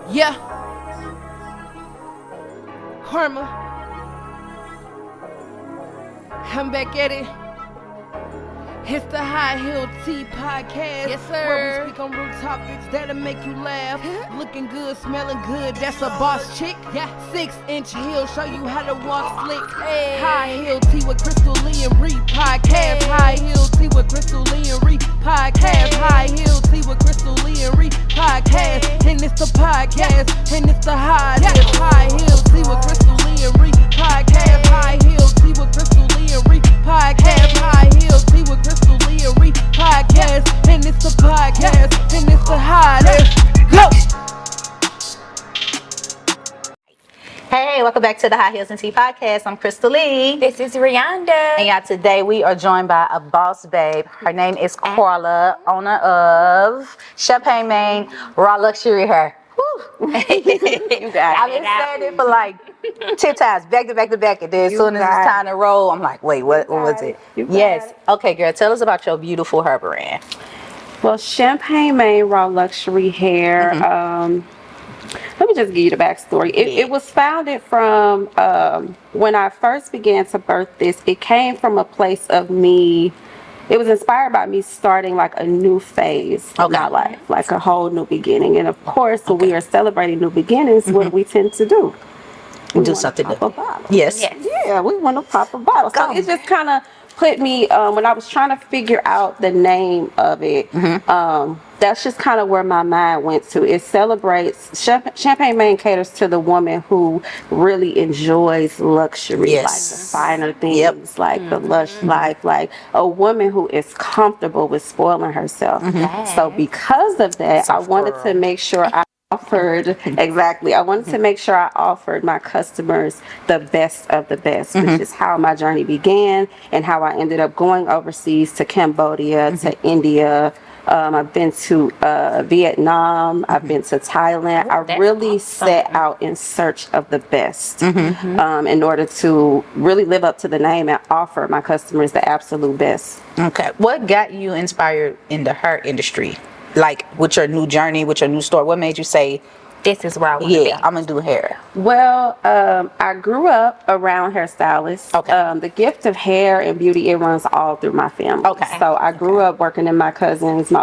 Yeah, Karma. I'm back at it. It's the High Heel Tea Podcast. Yes, sir. Where we speak on real topics that'll make you laugh. Looking good, smelling good, that's a boss chick. Yeah. 6-inch heel, show you how to walk slick. Hey. High Heel Tea with Crystal Lee and Ree Podcast. Hey. High Heel Tea with Crystal Lee and Ree Podcast. Hey. High Heel Tea with Crystal Lee and Ree Podcast. Hey. And it's the podcast, and it's the high. High Heel Tea with Crystal Lee and Ree Podcast. High Heel Tea with Crystal Lee and Ree Podcast. High Heel Tea with Crystal Lee and Ree Podcast. And it's the podcast, and it's the high. Let's go. Hey, welcome back to the High Heels and Tea Podcast. I'm Crystal Lee. This is Rihanna. And y'all, today we are joined by a boss babe. Her name is Carla, owner of Champagne Maine Raw Luxury Hair. You got it. I've been saying it for like 10 times, back to back to back. And then as soon as it's time to roll, I'm like, wait, what was it? Yes. Okay, girl, tell us about your beautiful hair brand. Well, Champagne Maine Raw Luxury Hair. Let me just give you the backstory. It was founded from when I first began to birth this. It came from a place of me. It was inspired by me starting like a new phase of my life, like a whole new beginning. And of course, when we are celebrating new beginnings, what do we tend to do? We do something new. Yes. Yeah, we want to pop a bottle. So it just kind of put me, when I was trying to figure out the name of it, that's just kind of where my mind went to. It celebrates, Champagne Maine caters to the woman who really enjoys luxury, like the finer things, like the lush life, like a woman who is comfortable with spoiling herself. So because of that, I wanted to make sure I offered my customers the best of the best, which is how my journey began and how I ended up going overseas to Cambodia, to India. I've been to Vietnam. I've been to Thailand. I really set out in search of the best in order to really live up to the name and offer my customers the absolute best. Okay. What got you inspired in the hair industry? Like with your new journey, with your new store, what made you say, this is where I want to be? I'm going to do hair? Well, I grew up around hairstylists. The gift of hair and beauty, it runs all through my family. So I grew up working in my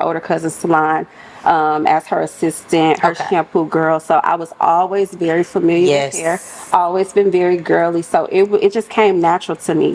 older cousin's salon as her assistant, her shampoo girl. So I was always very familiar with hair, always been very girly. So it just came natural to me.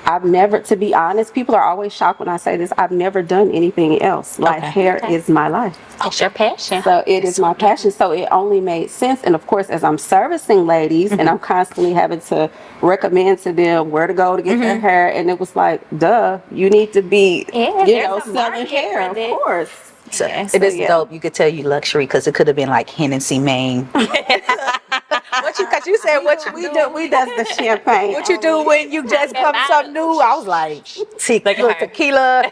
I've never, to be honest, people are always shocked when I say this, I've never done anything else. Like hair is my life. It's your passion. So it is my passion. So it only made sense. And of course, as I'm servicing ladies and I'm constantly having to recommend to them where to go to get their hair. And it was like, duh, you need to be, selling hair, of course. So it is dope. You could tell you luxury because it could have been like Hennessy Maine. Because you said what you do. We does the champagne. What you do when you just come something new? I was like, tequila.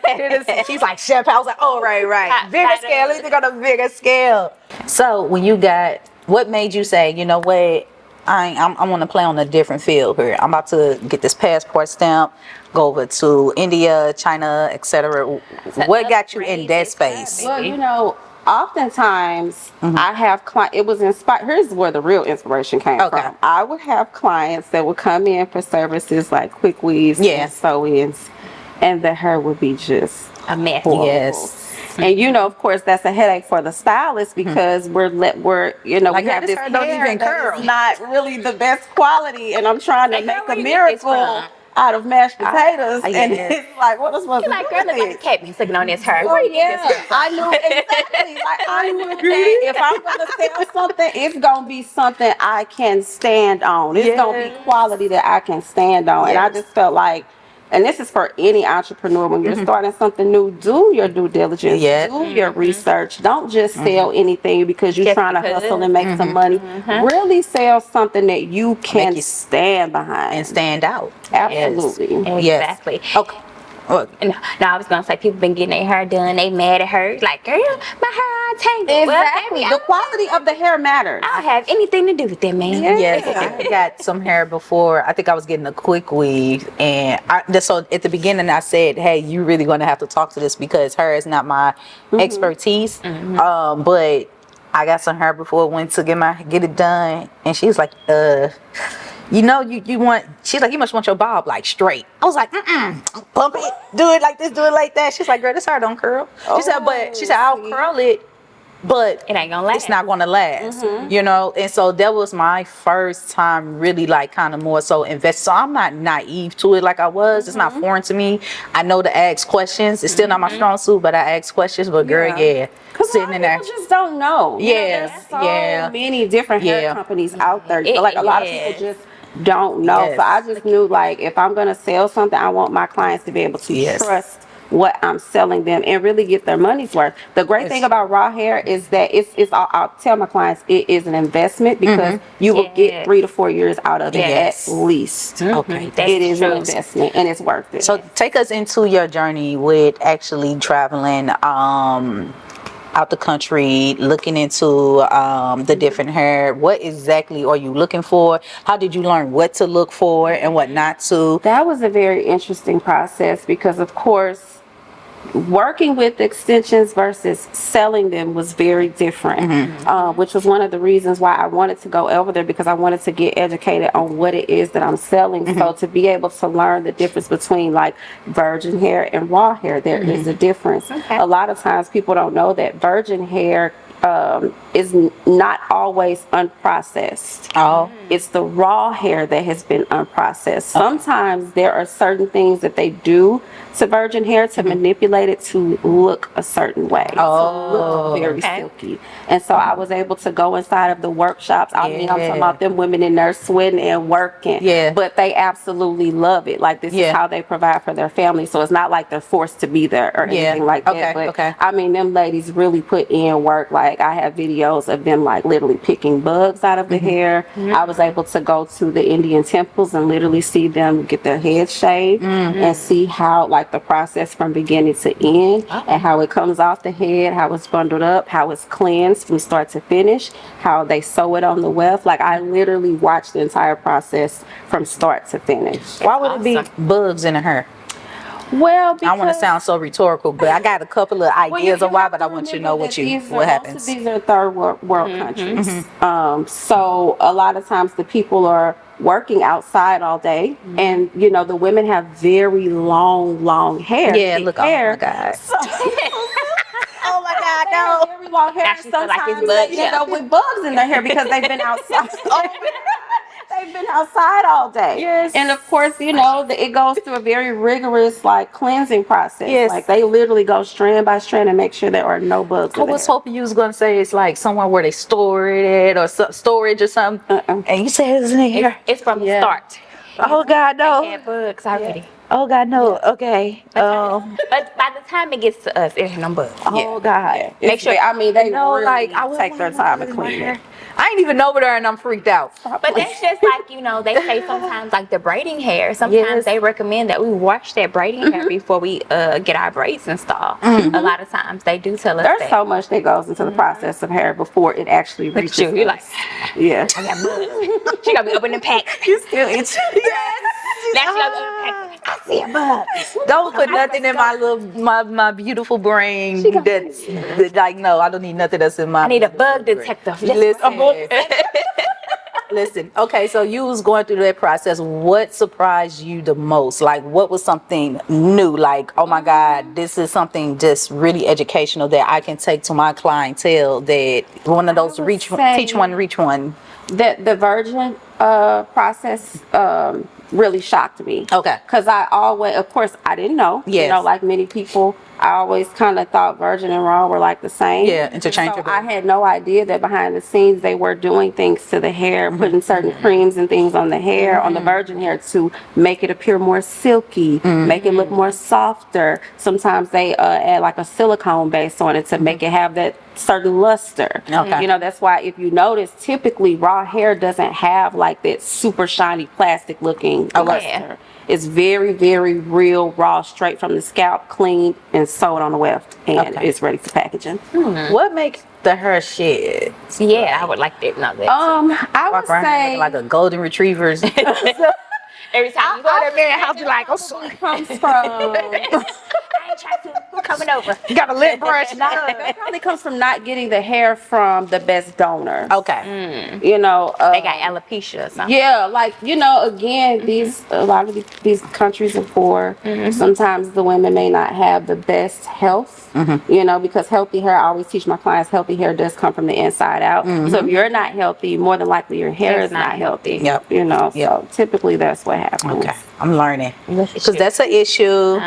She's like champagne. I was like, oh right. Bigger scale. Anything on a bigger scale. So when you got, what made you say, you know what? I want to play on a different field here. I'm about to get this passport stamp, go over to India, China, etc. What got you in that space? Well, oftentimes I have clients, it was inspired, here's where the real inspiration came from. I would have clients that would come in for services like quick weaves and sew-ins, and the hair would be just a mess. Horrible. And of course, that's a headache for the stylist because we have this hair that is not really the best quality, and I'm trying to make a miracle out of mashed potatoes, and it's like, what is supposed to do? Girl, nobody kept me sitting on this hair. I knew exactly. Like I knew if I'm gonna sell something, it's gonna be something I can stand on. It's gonna be quality that I can stand on, and I just felt like. And this is for any entrepreneur. When you're starting something new, do your due diligence, do your research. Don't just sell anything because you're trying to hustle and make some money. Really sell something that you can stand behind. And stand out. Absolutely. Yes. Exactly. Okay. No, I was going to say, people been getting their hair done. They mad at her. Like, girl, my hair all tangled. Exactly. The quality of the hair matters. I don't have anything to do with that, man. Yes, I got some hair before. I think I was getting a quick weave. And so at the beginning, I said, hey, you really going to have to talk to this because hair is not my expertise. But I got some hair before I went to get it done, and she was like, you want, she's like, you must want your bob like straight. I was like, bump it, do it like this, do it like that. She's like, girl, this hair don't curl. She said, I'll curl it, but it ain't gonna last. It's not gonna last, you know. And so that was my first time really like kind of more so invest. So I'm not naive to it like I was. It's not foreign to me. I know to ask questions. It's still not my strong suit, but I ask questions. But girl, sitting in there, people just don't know. There's so many different hair companies out there. But like a lot of people just don't know. So I just knew, like, if I'm gonna sell something, I want my clients to be able to trust what I'm selling them and really get their money's worth. The great thing about raw hair is that I'll tell my clients it is an investment, because you will get 3 to 4 years out of it at least. Okay, it is an investment and it's worth it. So take us into your journey with actually traveling out the country, looking into the different hair. What exactly are you looking for? How did you learn what to look for and what not to? That was a very interesting process, because of course working with extensions versus selling them was very different, which was one of the reasons why I wanted to go over there, because I wanted to get educated on what it is that I'm selling. So to be able to learn the difference between like virgin hair and raw hair, there is a difference. A lot of times people don't know that virgin hair is not always unprocessed. It's the raw hair that has been unprocessed. Sometimes there are certain things that they do to virgin hair to manipulate it to look a certain way, to look very silky. And so I was able to go inside of the workshops. I mean, I'm talking about them women in there sweating and working, but they absolutely love it. Like, this is how they provide for their family. So it's not like they're forced to be there or anything like that. But I mean, them ladies really put in work. Like, I have videos of them like literally picking bugs out of the hair. I was able to go to the Indian temples and literally see them get their heads shaved and see how, like, the process from beginning to end, and how it comes off the head, how it's bundled up, how it's cleansed from start to finish, how they sew it on the weft. Like, I literally watched the entire process from start to finish. Why would it be bugs in the hair? Well, because I want to sound so rhetorical, but I got a couple of ideas of why, but I want you to know what happens. Most of these are third world countries. So a lot of times the people are working outside all day, and you know, the women have very long hair. Look, oh my God. Oh my God, no. Very long hair. Sometimes they end up with bugs in their hair because they've been outside. They've been outside all day. And of course, you know, it goes through a very rigorous like cleansing process. Like, they literally go strand by strand and make sure there are no bugs. I was hoping you was gonna say it's like somewhere where they store it or storage or something. And you said it's in here. It's from the start. Oh God, no. They had bugs already. Oh God, no. Okay. But by the time it gets to us, there's no bugs. Oh God. Make sure. I mean, they know, really like, I take their time to clean it. I ain't even over there and I'm freaked out. But that's just like, you know, they say sometimes like the braiding hair, sometimes they recommend that we wash that braiding hair before we get our braids installed. A lot of times they do tell us there's so much that goes into the process of hair before it actually reaches us. You're like, I got bugs. She got me opening packs. You still itching. Now she got me opening packs. I see a bug. Don't put nothing in my beautiful brain that's like, no, I don't need nothing that's in my. I need a bug detector. Listen, okay, so you was going through that process. What surprised you the most? Like, what was something new? Like, oh my God, this is something just really educational that I can take to my clientele, that one of those teach one, reach one. That the virgin process really shocked me. Okay. Because I always, of course, I didn't know. You know, like many people, I always kind of thought virgin and raw were like the same. Interchangeable. So I had no idea that behind the scenes they were doing things to the hair, putting certain creams and things on the hair, on the virgin hair, to make it appear more silky, make it look more softer. Sometimes they add like a silicone base on it to make it have that certain luster. You know, that's why if you notice, typically raw hair doesn't have like that super shiny plastic looking luster. It's very, very real, raw, straight from the scalp, cleaned and sewed on the weft, and it's ready for packaging. What makes the hair shed? I would like to know that. I would say like a golden retriever. Every time you go to their house, you're like, oh, it comes from. I ain't trying to. Coming over. You got a lip brush. That probably comes from not getting the hair from the best donor. Okay. You know, They got alopecia or something. yeah, like, you know, again, a lot of these countries are poor. Sometimes the women may not have the best health, you know, because healthy hair, I always teach my clients, healthy hair does come from the inside out. So if you're not healthy, more than likely your hair is not healthy. Yep. You know, so typically that's what happens. Okay. I'm learning. Because that's an issue.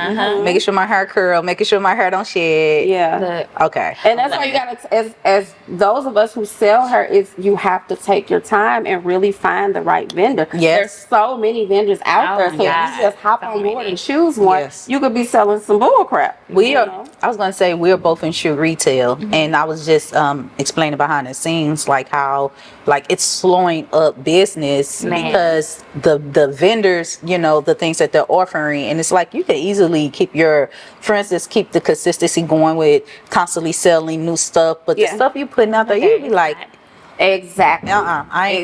Making sure my hair curl, making sure my hair don't shed. Yeah. Okay. And that's why you gotta, as those of us who sell hair, is you have to take your time and really find the right vendor. Yes. There's so many vendors out there, so if you just hop on board and choose one, you could be selling some bull crap. I was gonna say we're both in shoe retail, and I was just explaining behind the scenes like how like it's slowing up business because the vendors, you know, the things that they're offering, and it's like you could easily keep your, for instance, keep the consistency going with constantly selling new stuff, but the stuff you putting out there, you be like, exactly. I ain't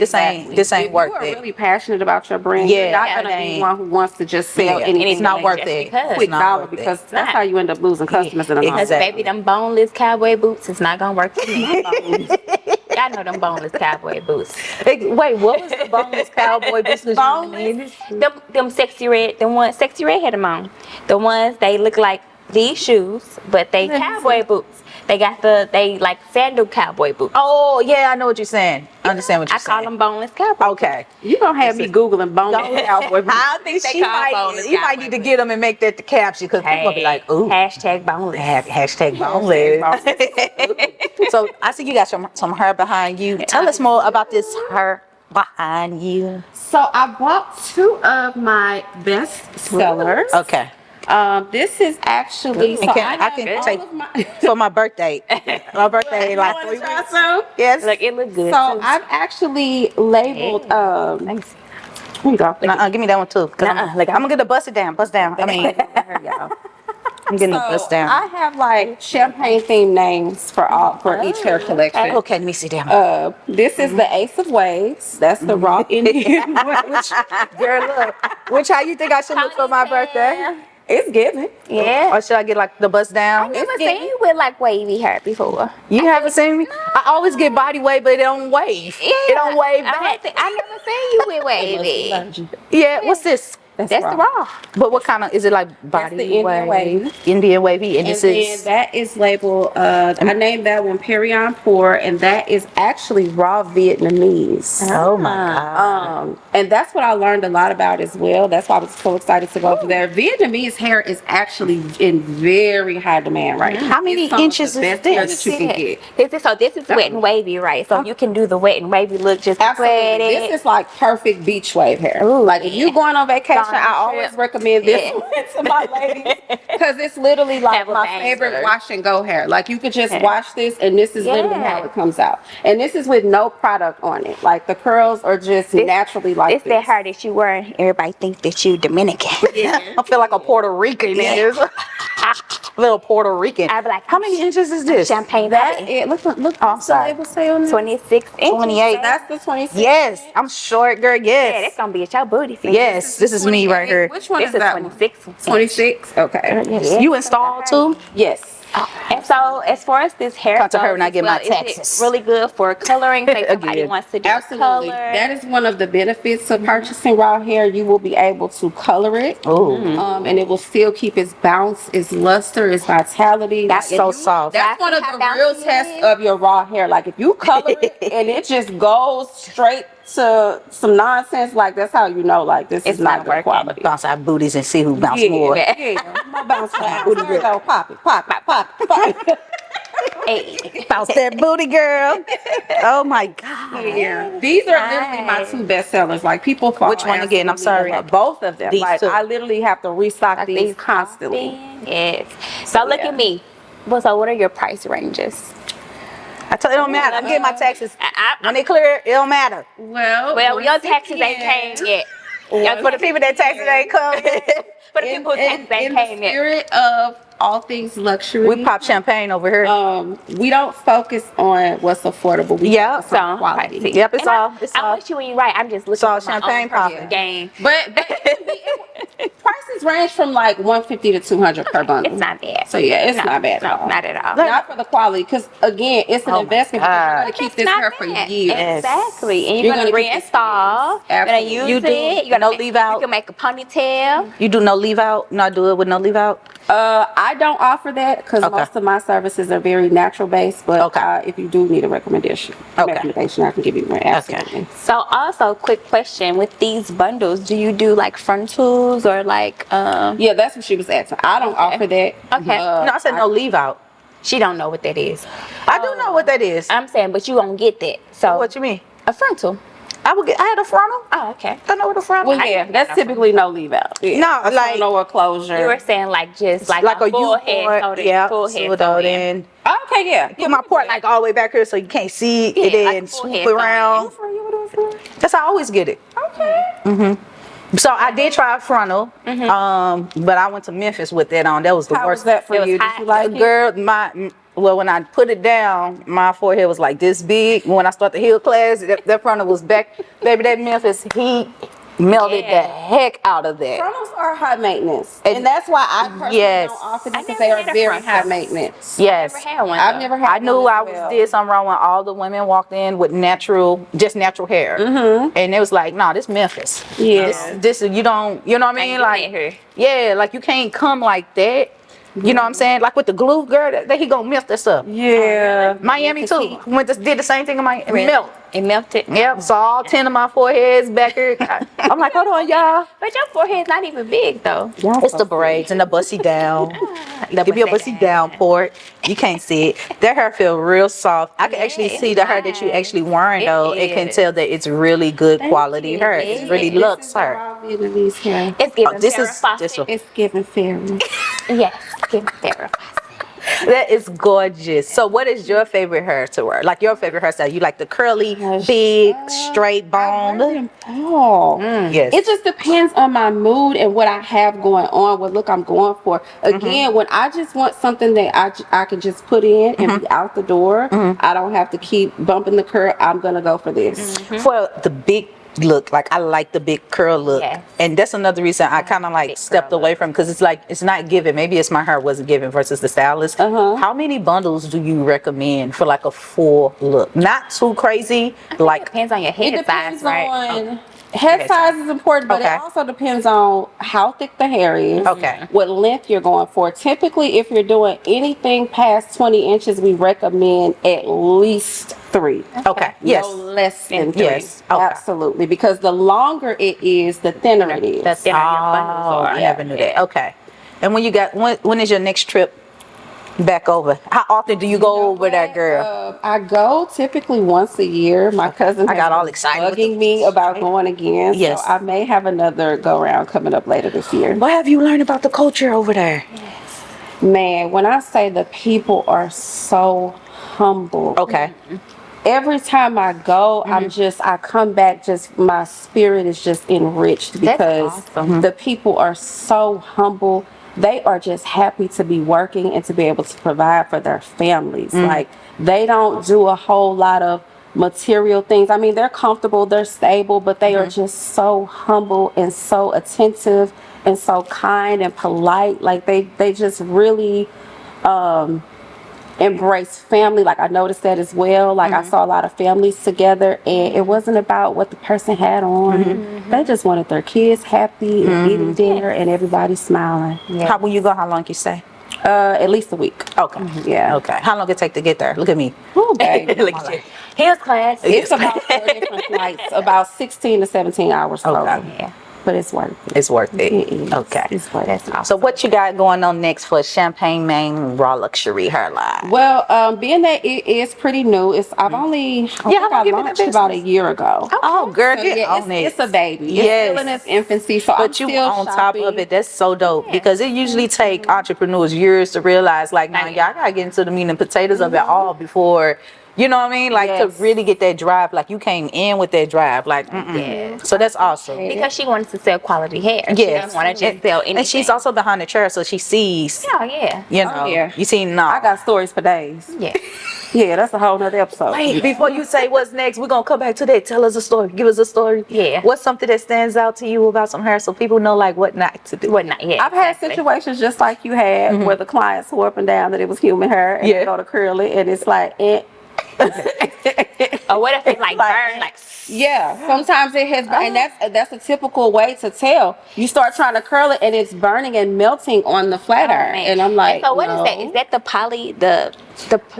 this ain't worth it. If you are really passionate about your brand, you're not gonna be one who wants to just sell anything. It's not worth it. Quick dollar, because that's how you end up losing customers in the long run. Because baby, them boneless cowboy boots is not gonna work for me. Y'all know them boneless cowboy boots. Wait, what was the boneless cowboy business? Them sexy red had them on. The ones they look like these shoes, but they cowboy boots. They got they like sandal cowboy boots. Oh yeah, I know what you're saying. I understand what you're saying. I call them boneless cowboy. Okay. You don't have me googling boneless cowboy boots. I think They she call might. You might need to get them and make that the caption because people will be like, ooh. Hashtag boneless. Hashtag boneless. So I see you got some hair behind you. Tell us more about this hair behind you. So I bought 2 of my best sellers. Okay. This is actually I can take for my birthday. My birthday like 3 weeks. Yes. Look, it look good. So I've actually labeled. Here you go. Give me that one too. I'm gonna get the bust it down. I mean, here y'all. I'm getting the bust down. I have like champagne themed names for each hair collection. Okay, let me sit down. This is the Ace of Waves. That's the raw Indian. Girl, look. Which how you think I should look for my birthday? It's giving. Yeah. Or should I get like the bust down? I never seen you with like wavy hair before. You haven't seen me? I always get body wave, but it don't wave. Yeah. It don't wave back. I never seen you with wavy. Yeah, what's this? That's the raw. But what kind of, is it like body the Indian wave. Indian wavy. And this then is, that is labeled, I named that one Perion Pour, and that is actually raw Vietnamese. oh my God. And that's what I learned a lot about as well. That's why I was so excited to go over there. Vietnamese hair is actually in very high demand right now. How many It's some of inches the is best hair this? that you can get. This is wet and wavy, right? So you can do the wet and wavy look just Absolutely. sweat it. This is like perfect beach wave hair. Ooh, like if you're going on vacation, Gone I always trip. recommend this one to my ladies because it's literally like Have a my banger. favorite wash and go hair. Like you could just wash this and this is literally how it comes out. And this is with no product on it. Like the curls are just naturally like It's that hair that you wear. Everybody think that you Dominican. I feel like a Puerto Rican. Little Puerto Rican. I be like, how many inches is this? champagne that. baby. Look. Oh, I'm sorry. It will say on there. 26 inches. 28. That's the 26. Yes, I'm short, girl. Yeah, Yes. that's gonna be at your booty. Feet. Yes, this is me right here. Which one This is is that 26. 26? Okay. Yeah. You installed too? Yes. And so, as far as this hair Come to her goes when I as get my is it taxes. really good for coloring. Say somebody Again. wants to do Absolutely. color. That is one of the benefits of purchasing raw hair. You will be able to color it. And it will still keep its bounce, its luster, its vitality. That's Like, so if you- soft. That's one of How the real bouncy it tests is. of your raw hair. Like if you color it and it just goes straight to some nonsense, like that's how you know like this is not good working. quality. Bounce our booties and see who bounce more. My bounce booty girl. Pop it. Hey. Bounce that booty, girl. Oh my God. Yeah. These are literally my 2 best sellers. Like people fall Which one again? I'm absolutely in sorry. love. Both of them. These Like 2. I literally have to restock these constantly. Yes. So look at me. Well, so what are your price ranges? I tell you, it don't matter. I'm getting my taxes. When they clear, it don't matter. Well, Your taxes ain't came yet. For the people that taxes ain't come yet. For the people who taxes ain't in the came yet. spirit of all things luxury, We pop champagne over here. we don't focus on what's affordable. We Yeah. focus on So, quality. pricey. Yep, it's And all. I'm with you when you're right. I'm just looking all for my champagne own personal popping. game. But price prices range from like $150 to $200 per bundle. It's not bad. So yeah, it's not bad at all. Not at all. Not for the quality, because again, it's an investment. Because you're gonna keep this hair for years. Exactly, and you're gonna reinstall. You're gonna use it. You're gonna leave out. You can make a ponytail. You do no leave out? Not do it with no leave out? I don't offer that because most of my services are very natural based. But if you do need a recommendation, I can give you one. Absolutely. So also, quick question: with these bundles, do you do like frontals or like? Yeah, that's what she was asking. I don't offer that. Okay. No, I said no leave out. She don't know what that is. I do know what that is. I'm saying, but you won't get that. So what you mean? A frontal. I had a frontal. Oh, okay. I know what a frontal. Well, yeah, that's typically no leave out. Yeah. No, like no closure. You were saying like just like a full U-point, head, full head sewed in. Okay, yeah. Put my part like all the way back here so you can't see it, and then swoop around. That's how I always get it. Okay. So I did try a frontal, but I went to Memphis with that on. That was the worst. How was that for you? Did you like girl? Well, when I put it down, my forehead was like this big. When I started the heel class, that frontal was back. Baby, that Memphis heat melted the heck out of that. Frontals are high maintenance, and that's why I personally don't offer them because they are very high maintenance. Yes, I've never had I knew did something wrong when all the women walked in with just natural hair, and it was like, no, this Memphis. Yeah, this you don't, you know what I mean? Like, yeah, like you can't come like that. You know what I'm saying? Like with the glue, girl, that he gonna melt this up. Yeah. Miami too. Did the same thing in Miami. It melted. Yep. So all 10 of my foreheads back here. I'm like, hold on, y'all. But your forehead's not even big though. It's the braids and the bussy down. Give me a bussy down port. You can't see it. That hair feel real soft. I can actually see the hair that you actually wearing though. It can tell that it's really good quality hair. It's really luxe hair. It's giving It's giving fairy. Yes, giving fairy. That is gorgeous. So what is your favorite hair to wear? Like your favorite hairstyle? You like the curly, big, straight bone? Yes. It just depends on my mood and what I have going on, what look I'm going for. Again, when I just want something that I can just put in and be out the door, I don't have to keep bumping the curl. I'm going to go for this. For the big look, like I like the big curl look, and that's another reason I kind of like stepped away from, because it's like it's not given. Maybe it's my hair wasn't given versus the stylist. How many bundles do you recommend for like a full look? Not too crazy. Like depends on your head size, right? Head size is important, but it also depends on how thick the hair is. What length you're going for. Typically, if you're doing anything past 20 inches, we recommend at least 3. Yes. No less than 3. Yes. Absolutely. Because the longer it is, the thinner it is. The thinner your bundles are. I never knew that. Okay. And when is your next trip back over? How often do you go over there, girl? I go typically once a year. My cousin got all excited bugging me about going again. Yes. So I may have another go round coming up later this year. What have you learned about the culture over there? Man, when I say the people are so humble. Every time I go, I come back my spirit is just enriched because the people are so humble. They are just happy to be working and to be able to provide for their families. Like, they don't do a whole lot of material things. I mean, they're comfortable, they're stable, but they are just so humble and so attentive and so kind and polite. Like, they just really embrace family. Like, I noticed that as well. Like, I saw a lot of families together, and it wasn't about what the person had on. They just wanted their kids happy and eating dinner and everybody smiling. When you go, how long you stay? At least a week. Yeah. How long it take to get there? Look at me. Oh, baby. Look at you. Here's class. It's about 4 different flights, about 16 to 17 hours total. But it's worth it. It's worth it. It is. Okay. It's worth it. So what you got going on next for Champagne Mane Raw Luxury Hair Line? Well, being that it is pretty new, I've only I launched about a year ago. Oh, girl, So, get on it. It's a baby. It's still in its infancy. So but I'm you still on shopping. top of it. That's so dope, because it usually take entrepreneurs years to realize, like, nah, y'all gotta get into the meat and potatoes of it all before You know what I mean? Like to really get that drive, like you came in with that drive, like so that's awesome. Because she wanted to sell quality hair. Yes. She doesn't want to just sell anything. And she's also behind the chair, so she sees. Oh yeah. You know, you see now. I got stories for days. Yeah. Yeah, that's a whole nother episode. Wait, before you say what's next, we're gonna come back to that. Tell us a story. Give us a story. Yeah. What's something that stands out to you about some hair, so people know like what not to do? What not? Yeah. I've had situations just like you had, where the clients swore up and down that it was human hair, and they go to curl it, and it's like, Or what if it like burn like? Yeah, sometimes it has, and that's a typical way to tell. You start trying to curl it, and it's burning and melting on the flat iron, and I'm like, so what is that? Is that the poly? The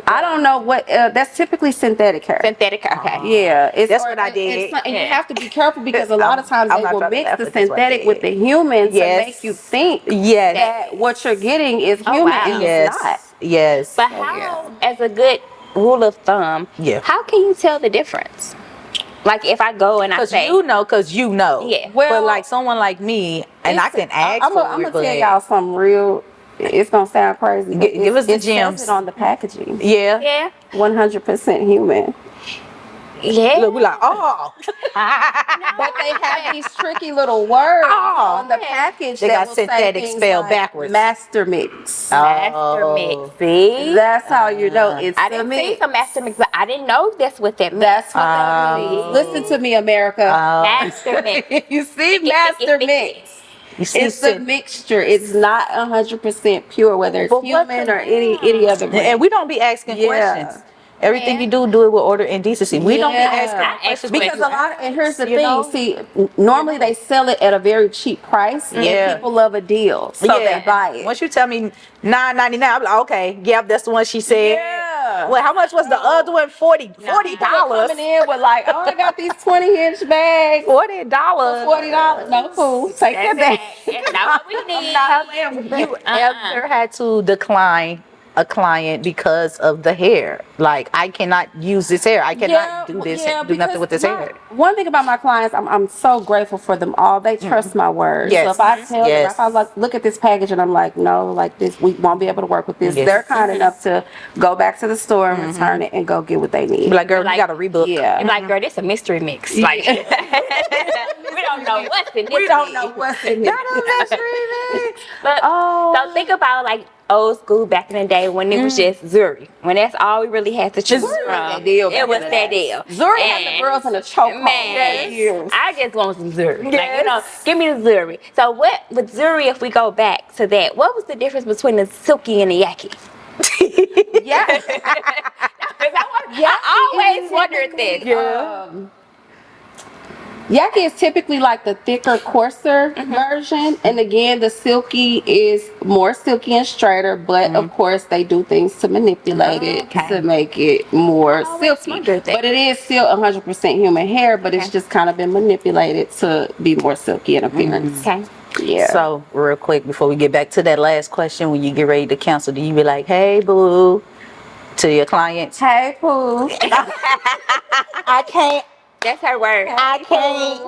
I don't know what. That's typically synthetic hair. synthetic? Okay. Yeah, That's what I did. And you have to be careful because a lot of times they will mix the synthetic with the human to make you think that what you're getting is human and it's not. Yes. But how, as a good rule of thumb, how can you tell the difference? Like if I go and I say, because you know. Yeah. Well, but like someone like me, and I can ask I'm gonna tell y'all something real. It's gonna sound crazy. Give us the gems. It says it on the packaging. Yeah. 100% human. Yeah. Look, we're like, oh. But they have these tricky little words on the package. They got synthetic spelled backwards. Master mix. Master mix. See? That's how you know it's I didn't see mix. some master mix, but I didn't know that's what that meant. That's what that means. Listen to me, America. Master mix. You see, master mix. It's a mixture. It's not 100% pure, whether it's human or any other brand. And we don't be asking questions. Everything you do it with order and decency. We don't be asking questions because a lot. And here's the thing. See, normally they sell it at a very cheap price, and people love a deal, so they buy it. Once you tell me $9.99, I'm like, okay, that's the one she said. Yeah. Well, how much was the other one? $40. Coming in with like, oh, I got these 20-inch bags. $40. $40. No fool. Take that back. That's not what we need. You ever had to decline a client because of the hair? Like, I cannot use this hair. I cannot do this. Do nothing with this hair. One thing about my clients, I'm so grateful for them all. They trust my word. Yes. So if I tell them, if I look at this package and I'm like, no, like this, we won't be able to work with this. They're kind enough to go back to the store and return it and go get what they need. Be like, girl, you got to rebook. Yeah. Like, girl, this a mystery mix. Like, we don't know what's in this. We don't know what's in this. Not a mystery mix. But so think about like old school back in the day when it was just Zuri. When that's all we really had to choose from. It was that deal. Zuri had the girls in a chokehold. Man, I just want some Zuri. Like, give me the Zuri. So what with Zuri, if we go back to that, what was the difference between the silky and the yaki? I always wondered this. Yaki is typically like the thicker, coarser version, and again, the silky is more silky and straighter. But of course, they do things to manipulate it to make it more silky. But it is still 100% human hair, but it's just kind of been manipulated to be more silky in appearance. Yeah. So real quick before we get back to that last question, when you get ready to cancel, do you be like, "Hey, boo," to your clients? Hey, boo. I can't. That's her word. I can't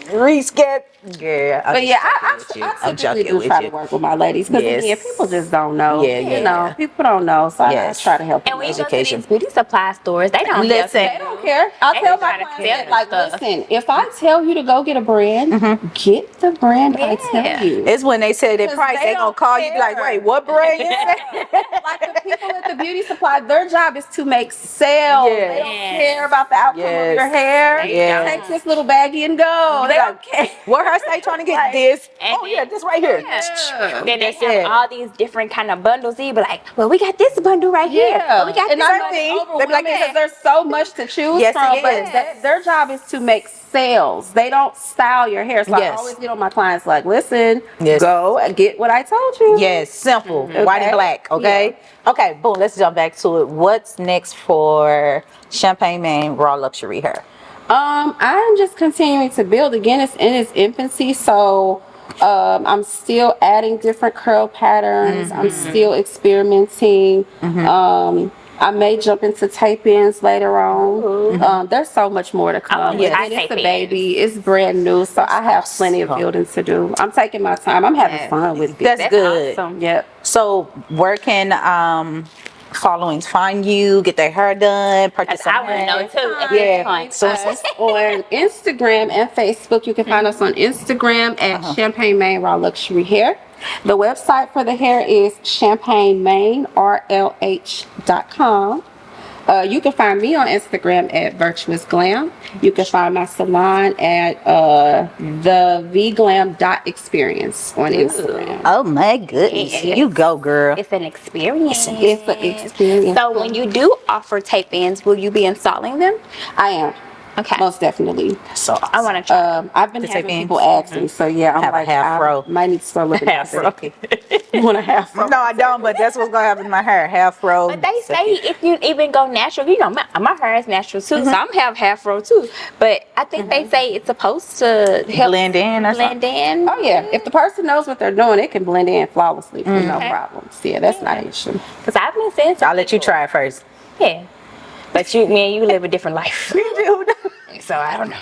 reschedule. Yeah, but yeah, I typically do try to work with my ladies because again, people just don't know. You know, people don't know, so I try to help them. And when you go to these beauty supply stores, they don't listen. They don't care. I tell my clients, like, listen, if I tell you to go get a brand, get the brand I tell you. It's when they say their price, they gonna call you, be like, wait, what brand? Like the people at the beauty supply, their job is to make sales. They don't care about the outcome of your hair. Take this little baggie and go. They don't care. What her say trying to get this? Oh yeah, this right here. Then they have all these different kind of bundles. You be like, well, we got this bundle right here. Well, we got and this they be like, because there's so much to choose from. But their job is to make sales. They don't style your hair. So I always get on my clients like, listen, go and get what I told you. Yes, simple, white and black. Okay. Okay, boom. Let's jump back to it. What's next for Champagne Man Raw Luxury Hair? I'm just continuing to build. Again, it's in its infancy, so I'm still adding different curl patterns. I'm still experimenting. I may jump into tape-ins later on. There's so much more to come. It's a baby. It's brand new, so I have plenty of building to do. I'm taking my time. I'm having fun with it. That's good. Awesome. Yep. So where can followings find you, get their hair done, purchase I want to know too. At Yeah. this point. So Us on Instagram and Facebook. You can find us on Instagram at Champagne Maine Raw Luxury Hair. The website for the hair is champagnemainerlh.com. You can find me on Instagram at Virtuous Glam. You can find my salon at thevglam.experience on Instagram. oh my goodness. Yes. You go, girl. It's an experience. It's an experience. So when you do offer tape-ins, will you be installing them? I am. Okay. Most definitely. So I want to try. I've been To having take in. people ask me, so yeah, I'm Have a like, half row. I might need to start looking at half row. You want a half row? No, I don't, but that's what's gonna happen to my hair. Half row. But they say if you even go natural, you know, my hair is natural too, so I'm half row too. But I think they say it's supposed to help blend in or blend in. Oh yeah, if the person knows what they're doing, it can blend in flawlessly with no problems. Yeah, that's not an issue. Because I've been seeing some I'll let you people- try it first. Yeah. But you, me and you live a different life. You do. So I don't know.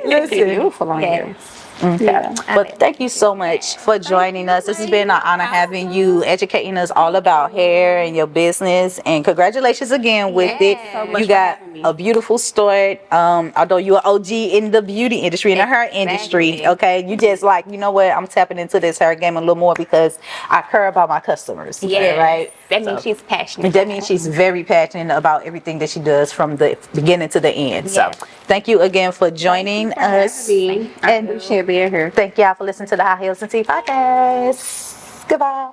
Listen. Beautiful on Yes. you. Yeah. But thank you so much for joining us. This has been an honor having you, educating us all about hair and your business. And congratulations again with it. so much You for got having me. a beautiful start. Although you're an OG in the beauty industry, in the hair industry. Exactly. Okay, you just like, you know what? I'm tapping into this hair game a little more because I care about my customers. Yes. Right. That means So- she's passionate. That means she's very passionate about everything that she does from the beginning to the end. So Yes. thank you again for joining us. I And appreciate being here. thank y'all for listening to the High Heels and Tea podcast. Goodbye.